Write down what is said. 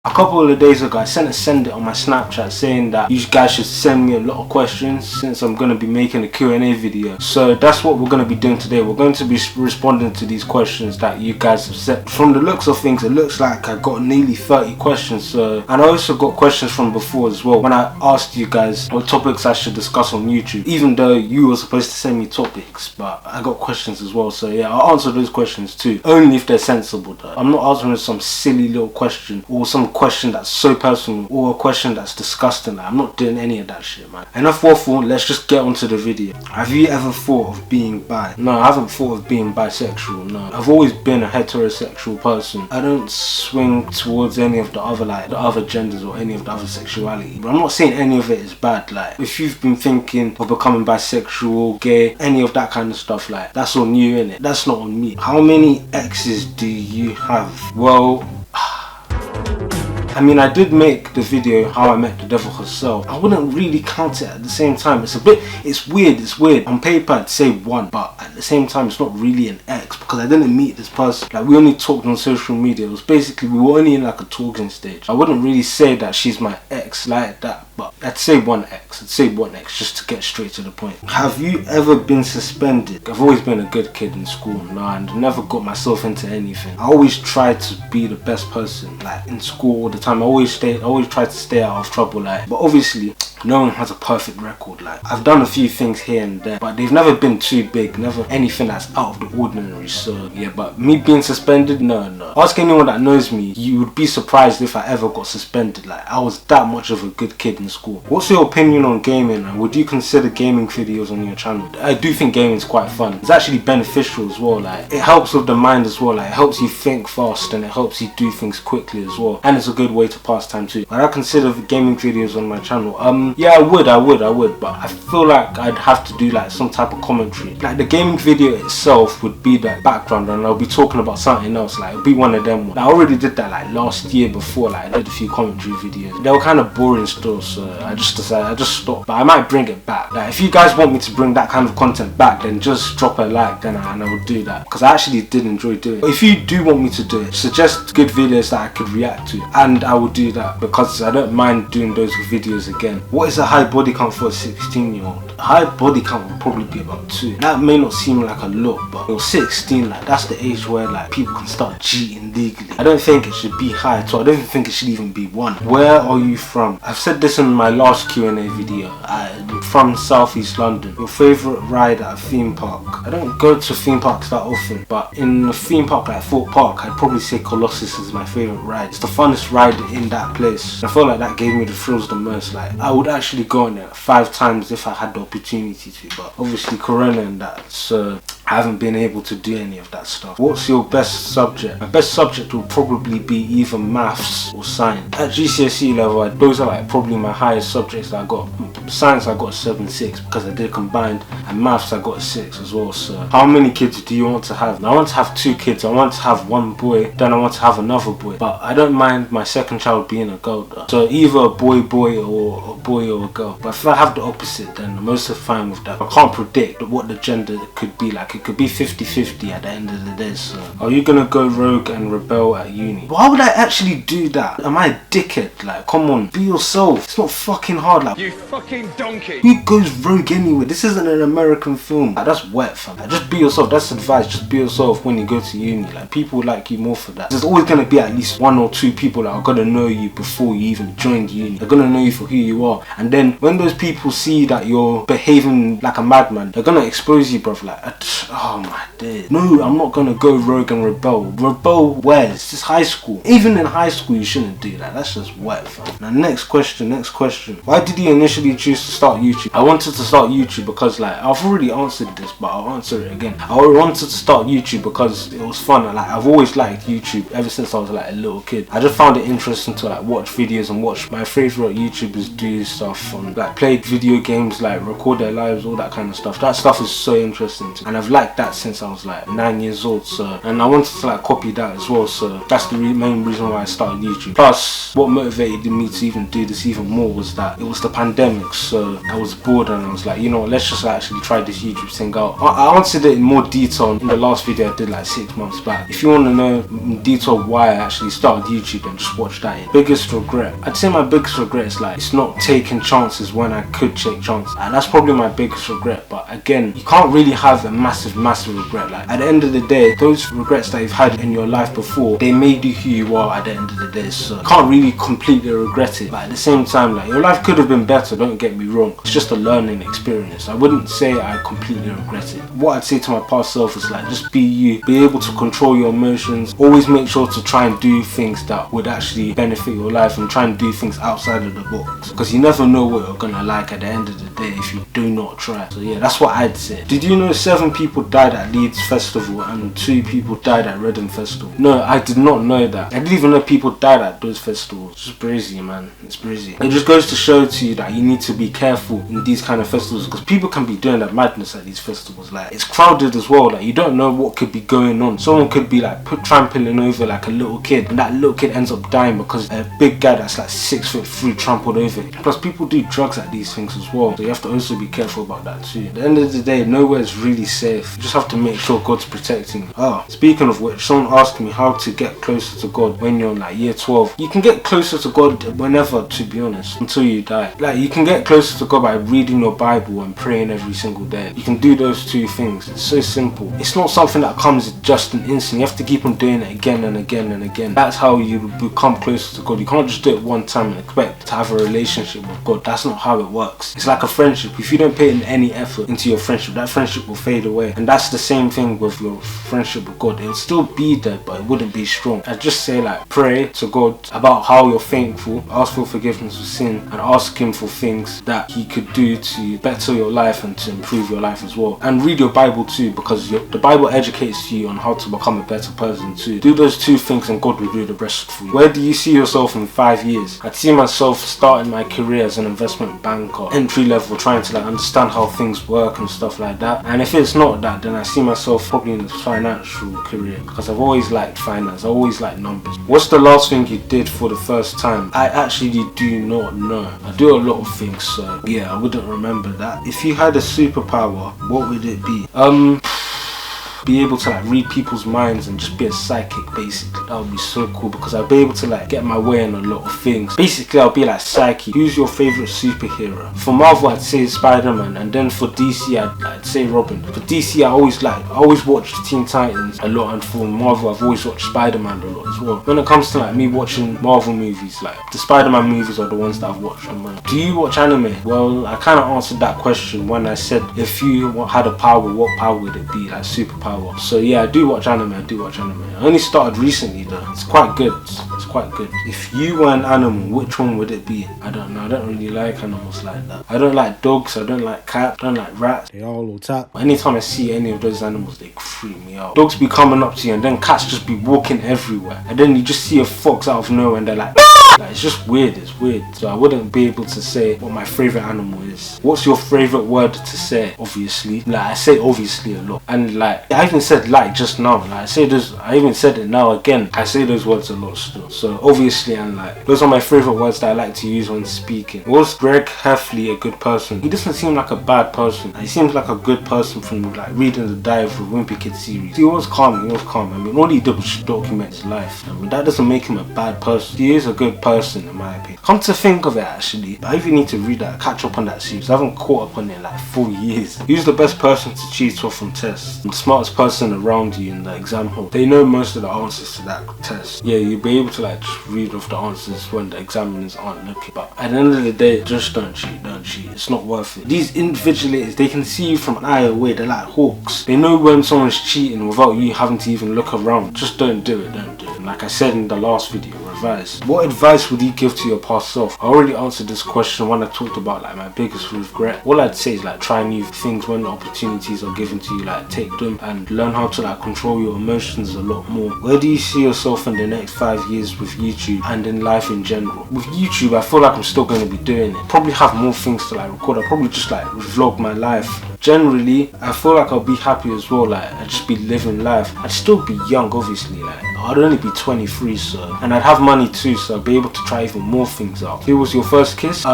A couple of days ago, I sent it on my Snapchat saying that you guys should send me a lot of questions since I'm going to be making a Q&A video. So that's what we're going to be doing today. We're going to be responding to these questions that you guys have sent. From the looks of things, it looks like I got nearly 30 questions. And I also got questions from before as well when I asked you guys what topics I should discuss on YouTube. Even though you were supposed to send me topics, but I got questions as well. So yeah, I'll answer those questions too. Only if they're sensible though. I'm not answering some silly little question or some question that's so personal or a question that's disgusting. I'm not doing any of that shit, man. Enough waffle, let's just get onto the video. Have you ever thought of being bi? No, I haven't thought of being bisexual, no. I've always been a heterosexual person. I don't swing towards any of the other genders or any of the other sexuality. But I'm not saying any of it is bad. Like, if you've been thinking of becoming bisexual, gay, any of that kind of stuff, like, that's on you, innit? That's not on me. How many exes do you have? Well, I mean, I did make the video How I Met the Devil herself. I wouldn't really count it at the same time. It's weird. On paper I'd say one, but at the same time it's not really an ex because I didn't meet this person. Like, we only talked on social media. It was basically, we were only in like a talking stage. I wouldn't really say that she's my ex like that, but I'd say one ex just to get straight to the point. Have you ever been suspended? I've always been a good kid in school, no, and never got myself into anything. I always tried to be the best person, like in school all the time. I always tried to stay out of trouble, like, but obviously no one has a perfect record. Like, I've done a few things here and there, but they've never been too big, never anything that's out of the ordinary. So yeah, but me being suspended, no. Ask anyone that knows me, you would be surprised if I ever got suspended. Like, I was that much of a good kid in school. What's your opinion on gaming, and would you consider gaming videos on your channel? I do think gaming is quite fun. It's actually beneficial as well. Like, it helps with the mind as well. Like, it helps you think fast and it helps you do things quickly as well, and it's a good way to pass time too. But I consider gaming videos on my channel. Yeah, I would, but I feel like I'd have to do like some type of commentary. Like, the gaming video itself would be the background and I'll be talking about something else. Like, it'll be one of them. Like, I already did that like last year before. Like, I did a few commentary videos. They were kind of boring still, so I just decided I just stopped. But I might bring it back. Like, if you guys want me to bring that kind of content back, then just drop a like, and I will do that, because I actually did enjoy doing it. But if you do want me to do it, suggest good videos that I could react to, and I will do that, because I don't mind doing those videos again. What is a high body count for a 16-year-old? A high body count would probably be about 2. That may not seem like a lot, but you're 16, like, that's the age where like people can start cheating legally. I don't think it should be high, so I don't think it should even be 1. Where are you from? I've said this in my last Q&A video. I'm from Southeast London. Your favourite ride at a theme park? I don't go to theme parks that often, but in a theme park like Fort Park, I'd probably say Colossus is my favourite ride. It's the funnest ride in that place. I feel like that gave me the thrills the most. Like, I would actually go on it 5 times if I had the opportunity to, but obviously Corona and that, so I haven't been able to do any of that stuff. What's your best subject? My best subject will probably be either maths or science. At GCSE level, those are like probably my highest subjects that I got. Science I got a 7.6 because I did combined, and maths I got a 6 as well. So how many kids do you want to have? Now, I want to have 2 kids. I want to have 1 boy, then I want to have another boy, but I don't mind my second child being a girl though. So either a boy or a boy or a girl. But if I have the opposite, then I'm also fine with that. I can't predict what the gender could be. Like, it could be 50-50 at the end of the day. So are you gonna go rogue and rebel at uni? Why would I actually do that? Am I a dickhead? Like, come on, be yourself. It's not fucking hard. Like, you fucking donkey. Who goes rogue anyway? This isn't an American film. Like, that's wet, fam. Like, just be yourself. That's advice. Just be yourself when you go to uni. Like, people will like you more for that. There's always gonna be at least 1 or 2 people that are gonna know you before you even joined uni. They're gonna know you for who you are, and then when those people see that you're behaving like a madman, they're gonna expose you, bruv. Like, oh my days. No, I'm not gonna go rogue and rebel. Rebel where? It's just high school. Even in high school you shouldn't do that. That's just wet, fam. Now, next question. Why did you initially choose to start YouTube? I wanted to start YouTube because, like, I've already answered this, but I'll answer it again. I wanted to start YouTube because it was fun. Like, I've always liked YouTube ever since I was like a little kid. I just found it interesting to like watch videos and watch my favourite YouTubers do stuff, like play video games, like record their lives, all that kind of stuff. That stuff is so interesting to me, and I've liked liked that since I was like 9 years old, so, and I wanted to like copy that as well, so that's the main reason why I started YouTube. Plus, what motivated me to even do this even more was that it was the pandemic, so I was bored and I was like, you know what, let's just actually try this YouTube thing out. I answered it in more detail in the last video I did like 6 months back. If you want to know in detail why I actually started YouTube, then just watch that. Biggest regret, I'd say my biggest regret is like, it's not taking chances when I could take chances, and that's probably my biggest regret. But again, you can't really have a massive regret. Like, at the end of the day, those regrets that you've had in your life before, they made you who you are at the end of the day, so you can't really completely regret it. But at the same time, like, your life could have been better, don't get me wrong, it's just a learning experience. I wouldn't say I completely regret it. What I'd say to my past self is like, just be you, be able to control your emotions, always make sure to try and do things that would actually benefit your life, and try and do things outside of the box, because you never know what you're gonna like at the end of the day if you do not try. So yeah, that's what I'd say. Did you know 7 people died at Leeds Festival and 2 people died at Reading Festival? No, I did not know that. I didn't even know people died at those festivals. It's just crazy, man. It's crazy. It just goes to show to you that you need to be careful in these kind of festivals, because people can be doing that madness at these festivals. Like, it's crowded as well. Like, you don't know what could be going on. Someone could be like trampling over like a little kid, and that little kid ends up dying because a big guy that's like 6'3" trampled over it. Plus, people do drugs at these things as well, so you have to also be careful about that too. At the end of the day, nowhere is really safe. You just have to make sure God's protecting you. Oh, speaking of which, someone asked me how to get closer to God when you're in like year 12. You can get closer to God whenever, to be honest, until you die. Like, you can get closer to God by reading your Bible and praying every single day. You can do those 2 things. It's so simple. It's not something that comes just an instant. You have to keep on doing it again and again and again. That's how you become closer to God. You can't just do it one time and expect to have a relationship with God. That's not how it works. It's like a friendship. If you don't put in any effort into your friendship, that friendship will fade away. And that's the same thing with your friendship with God. It'll still be there, but it wouldn't be strong. I'd just say, like, pray to God about how you're thankful, ask for forgiveness of sin, and ask Him for things that He could do to better your life and to improve your life as well. And read your Bible too, because the Bible educates you on how to become a better person too. Do those 2 things and God will do the rest for you. Where do you see yourself in 5 years? I'd see myself starting my career as an investment banker, entry level, trying to like understand how things work and stuff like that. And if it's not that, then I see myself probably in the financial career, because I've always liked finance, I always liked numbers. What's the last thing you did for the first time? I actually do not know. I do a lot of things, so yeah, I wouldn't remember that. If you had a superpower, what would it be? Be able to like read people's minds and just be a psychic, basically. That would be so cool, because I'll be able to like get my way in a lot of things. Basically, I'll be like Psyche. Who's your favorite superhero? For Marvel, I'd say Spider-Man, and then for DC, I'd say Robin. For DC, I always watched Teen Titans a lot, and for Marvel, I've always watched Spider-Man a lot as well. When it comes to like me watching Marvel movies, like the Spider-Man movies are the ones that I've watched the most. Do you watch anime? Well, I kind of answered that question when I said if you had a power, what power would it be? Like superpower. So yeah, I do watch anime. I only started recently though. It's quite good. If you were an animal, which one would it be? I don't know. I don't really like animals like that. I don't like dogs. I don't like cats. I don't like rats. They all tap. Anytime I see any of those animals, they freak me out. Dogs be coming up to you, and then cats just be walking everywhere. And then you just see a fox out of nowhere, and they're like, like, it's just weird. It's weird. So I wouldn't be able to say what my favorite animal is. What's your favorite word to say? Obviously. Like, I say obviously a lot. And like, I even said like just now. Like, I even said it now again. I say those words a lot still. So obviously and like, those are my favorite words that I like to use when speaking. Was Greg Heffley a good person? He doesn't seem like a bad person. He seems like a good person from like reading the Die of the Wimpy Kid series. He was calm. I mean, all he did was just document his life. I mean, that doesn't make him a bad person. He is a good person in my opinion. Come to think of it, actually, I even need to read that, catch up on that series. I haven't caught up on it in like 4 years. Who's the best person to cheat off on tests? The smartest person around you in the exam hall. They know most of the answers to that test. Yeah, you'll be able to like just read off the answers when the examiners aren't looking. But at the end of the day, just don't cheat. It's not worth it. These invigilators, they can see you from an eye away. They're like hawks. They know when someone's cheating without you having to even look around. Just don't do it. And like I said in the last video, right? advice. What advice would you give to your past self? I already answered this question when I talked about like my biggest regret. All I'd say is like try new things when the opportunities are given to you, like take them and learn how to like control your emotions a lot more. Where do you see yourself in the next 5 years with YouTube and in life in general? With YouTube, I feel like I'm still going to be doing it. Probably have more things to like record. I'll probably just like vlog my life. Generally, I feel like I'll be happy as well. Like I'd just be living life. I'd still be young, obviously. Like I'd only be 23, so, and I'd have money too, so I'd be able to try even more things out. Who was your first kiss?